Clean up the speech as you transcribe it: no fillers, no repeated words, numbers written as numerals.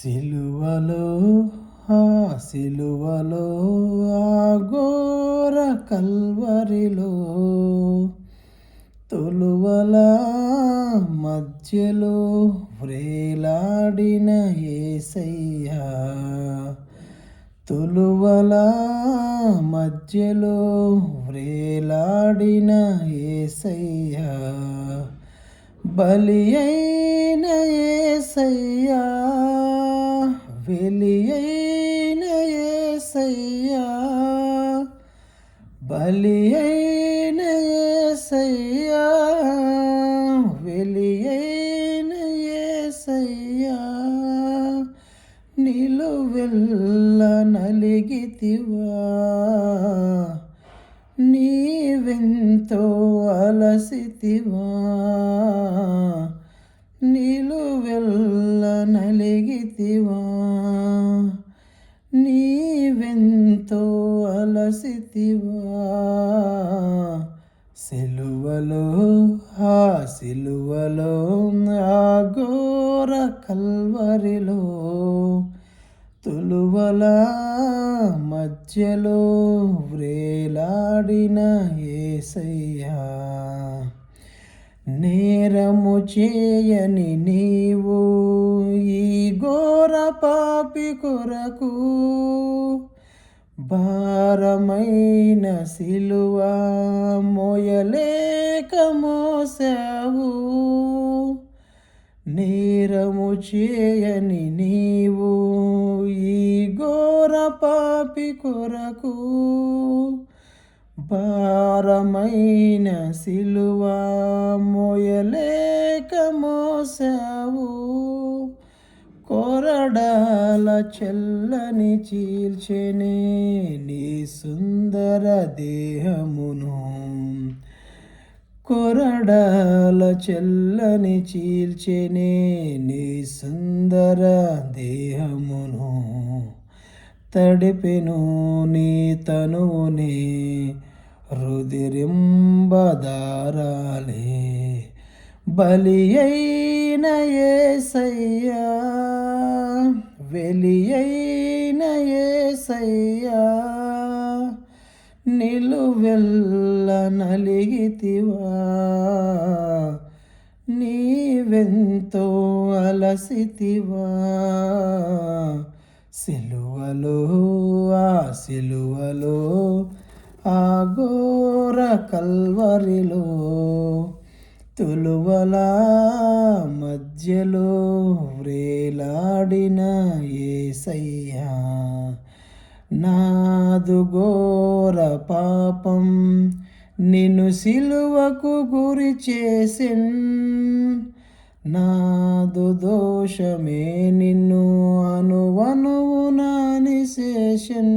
సిలువలో ఆ సిలువలో ఆ ఘోర కల్వరిలో తొలువల మధ్యలో వ్రేలాడిన యేసయ్యా, తొలువల మధ్యలో వ్రేలాడిన యేసయ్యా, బలి అయిన యేసయ్యా, వెలి అయిన యేసయ్యా, బలి అయిన యేసయ్యా, వెలి అయిన యేసయ్యా, నిలువెల్ల నలిగితివా, నీవెంతో అలసితివా, నిలువెల్ల నలిగితివా, నీవెంతో అలసితివా, సిలువలో ఆ సిలువలో ఆ ఘోర కల్వరిలో తొలువల మధ్యలో వ్రేలాడిన యేసయ్యా, నేరము చేయని నీవు ఈ ఘోర పాపి కొరకు భారమైన సిలువ మోయలేక మోసావు, నేరము చేయని నీవు ఈ ఘోర పాపి కొరకు భారమైన సిలువ మోయలేక మోసావు, కొరడాల చెల్లని చీల్చెనే నీ సుందర దేహమును, కొరడాల చెల్లని చీల్చెనే నీ సుందర దేహమును, తడిపెను నీ తనువునే రుదిరింబదారాలే, బలి అయిన యేసయ్యా, వెలి అయిన యేసయ్యా, నిలువెల్ల నలిగితివా, నీవెంతో అలసితివా, సిలువలో ఆ సిలువలో ఆ ఘోర కల్వరిలో తొలువల మధ్యలో వ్రేలాడిన యేసయ్యా, నాదు ఘోర పాపం నిన్ను సిలువకు గురి చేసెన్, నాదు దోషమే నిన్ను అనువనువున నిశేషన్,